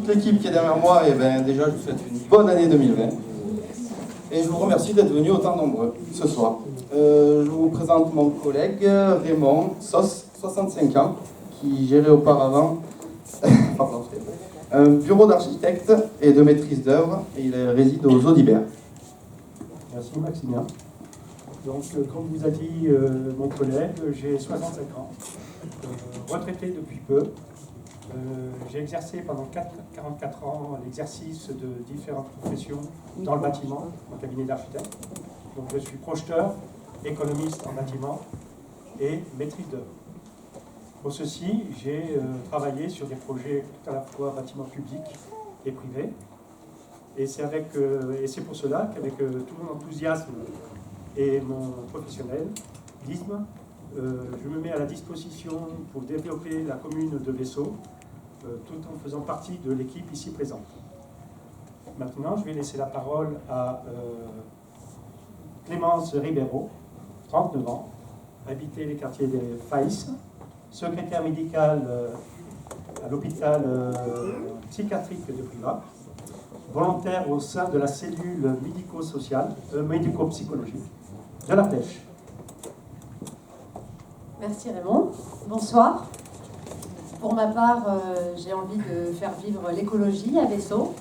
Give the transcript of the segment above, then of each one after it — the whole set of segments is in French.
toute l'équipe qui est derrière moi, et déjà je vous souhaite une bonne année 2020. Et je vous remercie d'être venus autant nombreux ce soir. Je vous présente mon collègue Raymond Sos, 65 ans, qui gérait auparavant un bureau d'architecte et de maîtrise d'œuvre, et il réside aux Audibert. Merci Maximien. Donc, comme vous a dit mon collègue, j'ai 65 ans, retraité depuis peu. J'ai exercé pendant 44 ans l'exercice de différentes professions dans le bâtiment, en cabinet d'architecte. Donc je suis projeteur, économiste en bâtiment et maîtrise d'œuvre. Pour ceci, j'ai travaillé sur des projets tout à la fois bâtiments publics et privés. Et c'est pour cela qu'avec tout mon enthousiasme et mon professionnalisme, je me mets à la disposition pour développer la commune de Vaisseaux, tout en faisant partie de l'équipe ici présente. Maintenant, je vais laisser la parole à Clémence Ribeiro, 39 ans, habitée les quartiers des Faïs, secrétaire médicale à l'hôpital psychiatrique de Privas, volontaire au sein de la cellule médico-sociale, médico-psychologique de la Pêche. Merci Raymond. Bonsoir. Pour ma part, j'ai envie de faire vivre l'écologie à Vaisseaux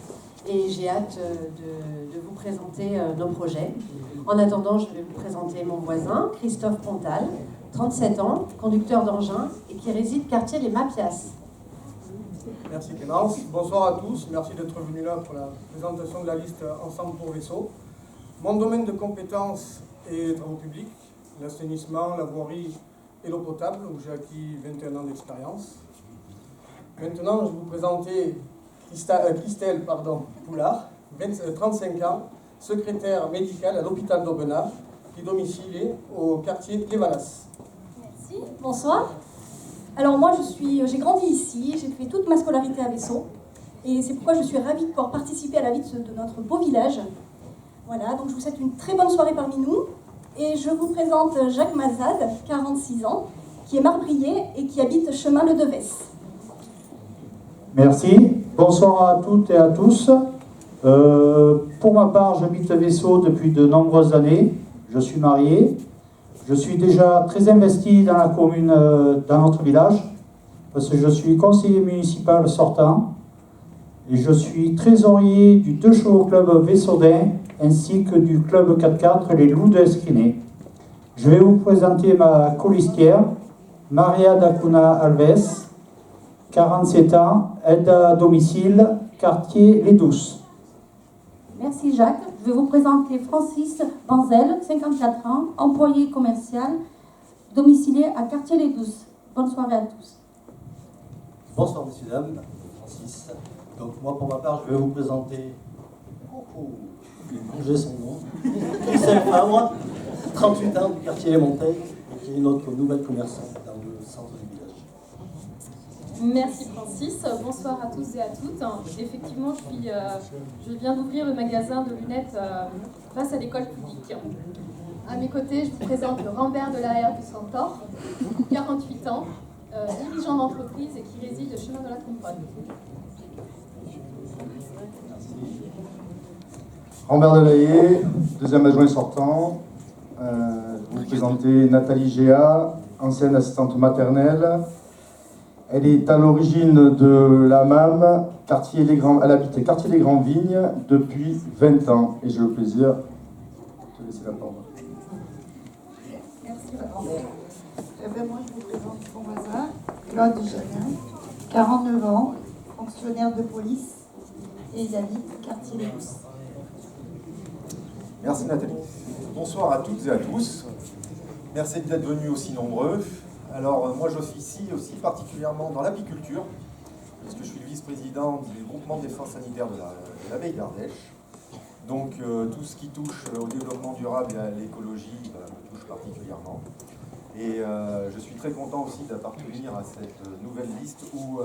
et j'ai hâte de vous présenter nos projets. En attendant, je vais vous présenter mon voisin, Christophe Pontal, 37 ans, conducteur d'engin et qui réside quartier Les Mapias. Merci Clémence. Bonsoir à tous. Merci d'être venus là pour la présentation de la liste Ensemble pour Vaisseaux. Mon domaine de compétences est les travaux publics, l'assainissement, la voirie et l'eau potable, où j'ai acquis 21 ans d'expérience. Maintenant, je vais vous présenter Christelle Poulard, 35 ans, secrétaire médicale à l'hôpital d'Aubenas, qui est domiciliée au quartier Les Valas. Merci, bonsoir. Alors moi, j'ai grandi ici, j'ai fait toute ma scolarité à Vaisseaux, et c'est pourquoi je suis ravie de pouvoir participer à la vie de notre beau village. Voilà, donc je vous souhaite une très bonne soirée parmi nous, et je vous présente Jacques Mazade, 46 ans, qui est marbrier et qui habite chemin Le Devès. Merci, bonsoir à toutes et à tous. Pour ma part, j'habite Vaisseaux depuis de nombreuses années, je suis marié. Je suis déjà très investi dans la commune, dans notre village, parce que je suis conseiller municipal sortant et je suis trésorier du 2 Chevaux Club Vaissaudin ainsi que du club 4x4 Les Loups de Escriné. Je vais vous présenter ma colistière, Maria Dacuna Alves, 47 ans, aide à domicile, quartier Les Douces. Merci Jacques. Je vais vous présenter Francis Banzel, 54 ans, employé commercial, domicilié à quartier Les Douces. Bonne soirée à tous. Bonsoir messieurs, dames, Francis. Donc moi pour ma part, je vais vous présenter, j'ai son nom, Christelle Favre, 38 ans, du quartier Les Montagnes, et qui est notre nouvelle commerçante dans le centre du village. Merci Francis, bonsoir à tous et à toutes. Effectivement, je viens d'ouvrir le magasin de lunettes face à l'école publique. À mes côtés, je vous présente Rambert de la R du Centaure, 48 ans, dirigeant d'entreprise et qui réside au chemin de la Componne. Rambert Delahaye, deuxième adjoint sortant. Je vous présenter Nathalie Géa, ancienne assistante maternelle. Elle est à l'origine de la MAM, elle habite quartier des Grands Vignes depuis 20 ans. Et j'ai le plaisir de te laisser la parole. Merci Rambert. Moi je vous présente mon voisin, Claude Janin, 49 ans, fonctionnaire de police, et il habite quartier Les Douces. Merci Nathalie. Bonsoir à toutes et à tous. Merci d'être venus aussi nombreux. Alors moi j'officie aussi particulièrement dans l'apiculture, parce que je suis le vice-président du groupement de défense sanitaire de la Baie d'Ardèche. Donc tout ce qui touche au développement durable et à l'écologie me touche particulièrement. Et je suis très content aussi d'appartenir à cette nouvelle liste où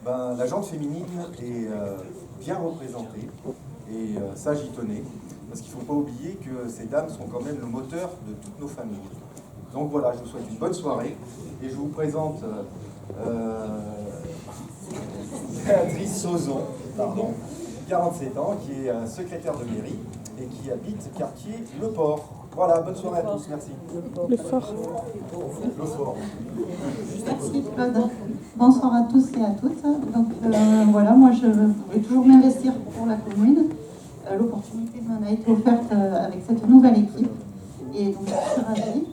la gente féminine est bien représentée. Et ça j'y tenais, parce qu'il ne faut pas oublier que ces dames sont quand même le moteur de toutes nos familles. Donc voilà, je vous souhaite une bonne soirée et je vous présente Béatrice Sauzon, 47 ans, qui est secrétaire de mairie et qui habite quartier Le Port. Voilà, bonne soirée à tous, merci. Le Fort. Le Fort. Merci Claude. Bonsoir à tous et à toutes. Donc voilà, moi je pourrais toujours m'investir pour la commune. L'opportunité m'en a été offerte avec cette nouvelle équipe. Et donc je suis ravie.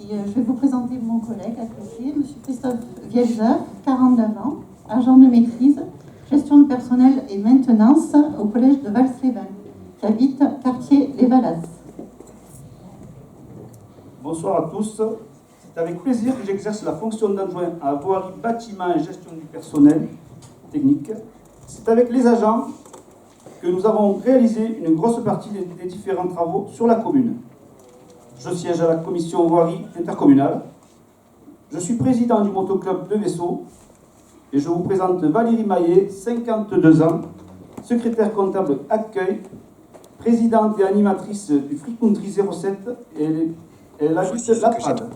Et je vais vous présenter mon collègue à côté, M. Christophe Vielzer, 49 ans, agent de maîtrise, gestion de personnel et maintenance au collège de Vals-les-Bains, qui habite quartier Les Valas. Bonsoir à tous. C'est avec plaisir que j'exerce la fonction d'adjoint à voirie, bâtiment et gestion du personnel technique. C'est avec les agents que nous avons réalisé une grosse partie des différents travaux sur la commune. Je siège à la commission voirie intercommunale. Je suis président du motoclub de Vaisseau et je vous présente Valérie Maillet, 52 ans, secrétaire comptable accueil, présidente et animatrice du Free Country 07 et elle habite La Prade.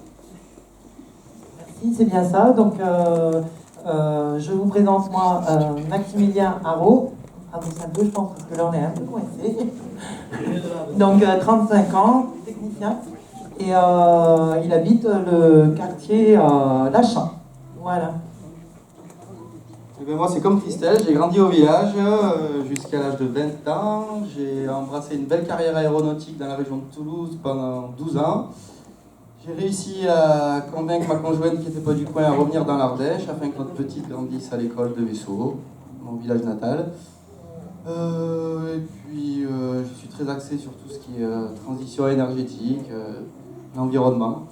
Merci, c'est bien ça. Donc, je vous présente moi Maximilien Haro. Ah, vous savez, je pense, parce que là on est un peu coincé. Donc, 35 ans, technicien. Et il habite le quartier Lachin. Voilà. Eh bien, moi, c'est comme Christelle, j'ai grandi au village jusqu'à l'âge de 20 ans. J'ai embrassé une belle carrière aéronautique dans la région de Toulouse pendant 12 ans. J'ai réussi à convaincre ma conjointe qui n'était pas du coin à revenir dans l'Ardèche afin que notre petite grandisse à l'école de Vaisseau, mon village natal. Et puis, je suis très axé sur tout ce qui est transition énergétique, l'environnement.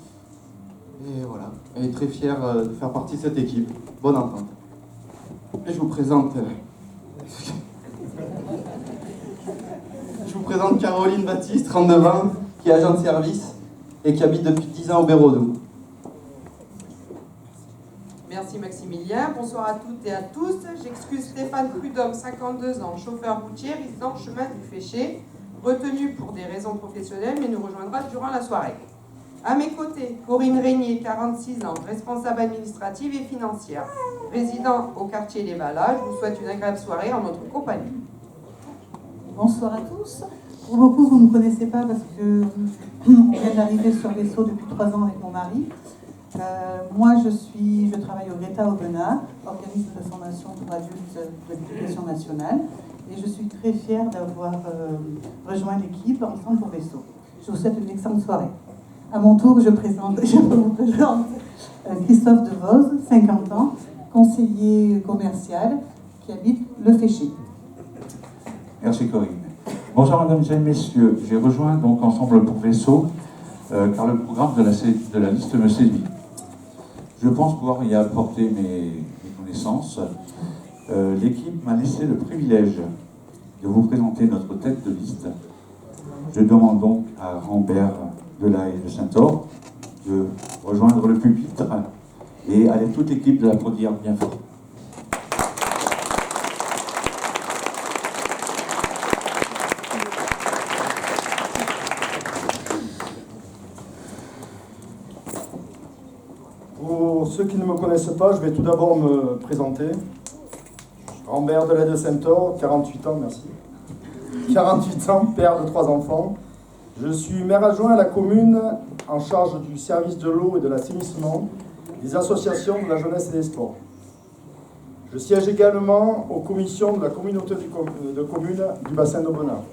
Et voilà, et très fier de faire partie de cette équipe. Bonne entente. Et je vous présente Caroline Baptiste, 39 ans, qui est agent de service et qui habite depuis 10 ans au Bérodou. Merci Maximilien, bonsoir à toutes et à tous. J'excuse Stéphane Prudhomme, 52 ans, chauffeur routier, résident chemin du Féché, retenu pour des raisons professionnelles, mais nous rejoindra durant la soirée. À mes côtés, Corinne Régnier, 46 ans, responsable administrative et financière, résident au quartier Les Valas. Je vous souhaite une agréable soirée en notre compagnie. Bonsoir à tous. Pour beaucoup, vous ne me connaissez pas parce que on vient d'arriver sur Vaisseau depuis 3 ans avec mon mari. Moi, je travaille au Greta Aubenas, organisme de formation pour adultes de l'éducation nationale, et je suis très fière d'avoir rejoint l'équipe Ensemble pour Vaisseau. Je vous souhaite une excellente soirée. À mon tour, je vous présente Christophe Devos, 50 ans, conseiller commercial qui habite Le Féché. Merci Corinne. Bonjour mesdames et messieurs, j'ai rejoint donc Ensemble pour Vaisseau car le programme de la liste me séduit. Je pense pouvoir y apporter mes connaissances. L'équipe m'a laissé le privilège de vous présenter notre tête de liste. Je demande donc à Rambert, Delahaye de Saint-Or de rejoindre le pupitre et à toute l'équipe de l'applaudir bien fort. Pour ceux qui ne me connaissent pas, je vais tout d'abord me présenter. Rambert Delahaye de Saint-Or, 48 ans, merci. 48 ans, père de 3 enfants. Je suis maire adjoint à la commune en charge du service de l'eau et de l'assainissement, des associations de la jeunesse et des sports. Je siège également aux commissions de la communauté de communes du bassin d'Aubenas,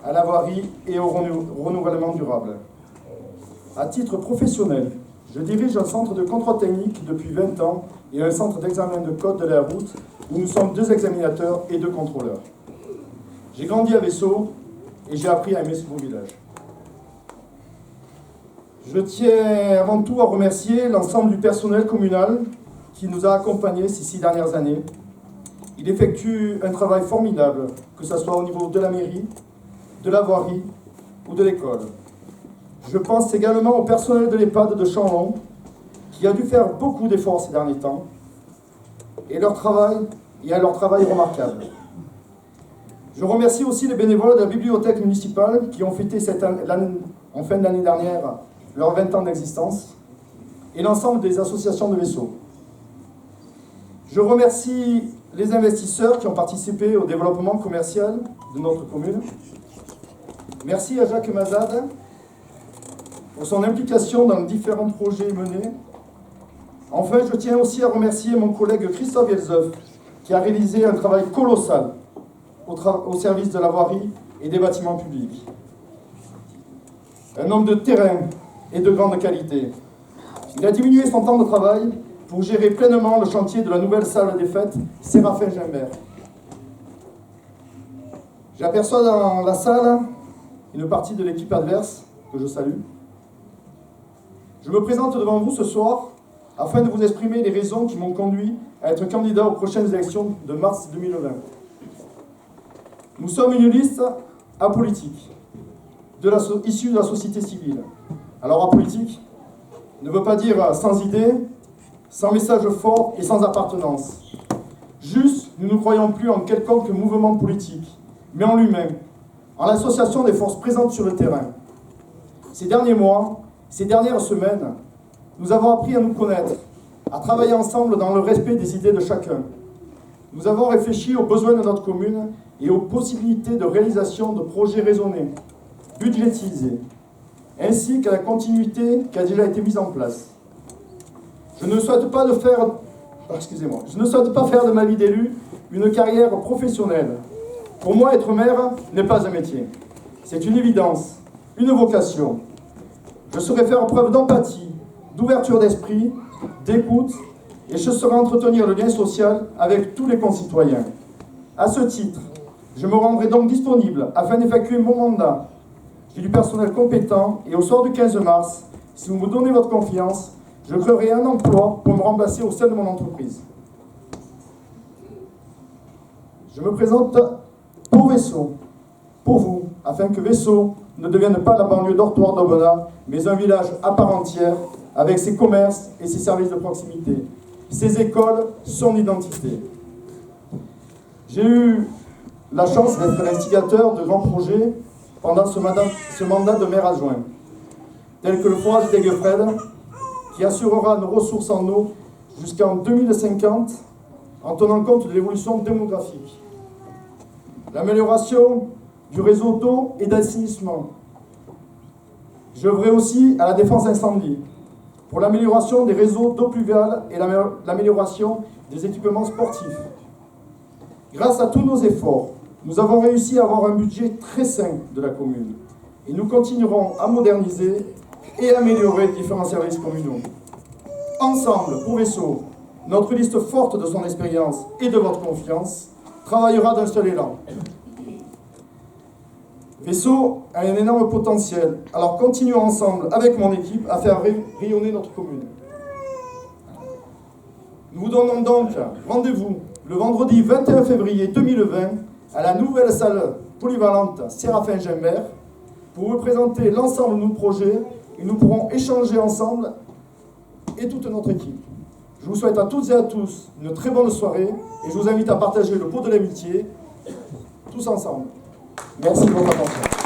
à la voirie et au renouvellement durable. À titre professionnel, je dirige un centre de contrôle technique depuis 20 ans et un centre d'examen de code de la route où nous sommes 2 examinateurs et 2 contrôleurs. J'ai grandi à Vaisseau et j'ai appris à aimer ce beau village. Je tiens avant tout à remercier l'ensemble du personnel communal qui nous a accompagnés ces 6 dernières années. Il effectue un travail formidable, que ce soit au niveau de la mairie, de la voirie ou de l'école. Je pense également au personnel de l'EHPAD de Chanlon, qui a dû faire beaucoup d'efforts ces derniers temps, et à leur travail remarquable. Je remercie aussi les bénévoles de la bibliothèque municipale qui ont fêté en fin d'année dernière leurs 20 ans d'existence, et l'ensemble des associations de Vaisseau. Je remercie les investisseurs qui ont participé au développement commercial de notre commune. Merci à Jacques Mazade pour son implication dans les différents projets menés. Enfin, je tiens aussi à remercier mon collègue Christophe Elzeuf, qui a réalisé un travail colossal au service de la voirie et des bâtiments publics. Un homme de terrain et de grande qualité. Il a diminué son temps de travail pour gérer pleinement le chantier de la nouvelle salle des fêtes Séraphin Gimbert. J'aperçois dans la salle une partie de l'équipe adverse, que je salue. Je me présente devant vous ce soir afin de vous exprimer les raisons qui m'ont conduit à être candidat aux prochaines élections de mars 2020. Nous sommes une liste apolitique, issue de la société civile. Alors apolitique ne veut pas dire sans idée, sans message fort et sans appartenance. Juste, nous ne croyons plus en quelconque mouvement politique, mais en l'humain, en l'association des forces présentes sur le terrain. Ces derniers mois, ces dernières semaines, nous avons appris à nous connaître, à travailler ensemble dans le respect des idées de chacun. Nous avons réfléchi aux besoins de notre commune et aux possibilités de réalisation de projets raisonnés, budgétisés, ainsi qu'à la continuité qui a déjà été mise en place. Je ne souhaite pas faire de ma vie d'élu une carrière professionnelle. Pour moi, être maire n'est pas un métier. C'est une évidence, une vocation. Je saurai faire preuve d'empathie, d'ouverture d'esprit, d'écoute, et je saurai entretenir le lien social avec tous les concitoyens. À ce titre, je me rendrai donc disponible afin d'effectuer mon mandat. J'ai du personnel compétent et au soir du 15 mars, si vous me donnez votre confiance, je créerai un emploi pour me remplacer au sein de mon entreprise. Je me présente pour Vaisseau, pour vous, afin que Vaisseau ne devienne pas la banlieue dortoir d'Aubenas, mais un village à part entière, avec ses commerces et ses services de proximité, ses écoles, son identité. J'ai eu la chance d'être l'instigateur de grands projets pendant ce mandat de maire adjoint, tel que le forage d'Aiguefred, qui assurera nos ressources en eau jusqu'en 2050 en tenant compte de l'évolution démographique. L'amélioration du réseau d'eau et d'assainissement. J'œuvrerai aussi à la défense incendie, pour l'amélioration des réseaux d'eau pluviale et l'amélioration des équipements sportifs. Grâce à tous nos efforts, nous avons réussi à avoir un budget très sain de la commune et nous continuerons à moderniser et améliorer différents services communaux. Ensemble, pour Vaisseau, notre liste forte de son expérience et de votre confiance travaillera d'un seul élan. Vaisseau a un énorme potentiel, alors continuons ensemble avec mon équipe à faire rayonner notre commune. Nous vous donnons donc rendez-vous le vendredi 21 février 2020 à la nouvelle salle polyvalente Séraphin Gimbert pour vous présenter l'ensemble de nos projets et nous pourrons échanger ensemble et toute notre équipe. Je vous souhaite à toutes et à tous une très bonne soirée et je vous invite à partager le pot de l'amitié tous ensemble. Merci de votre attention.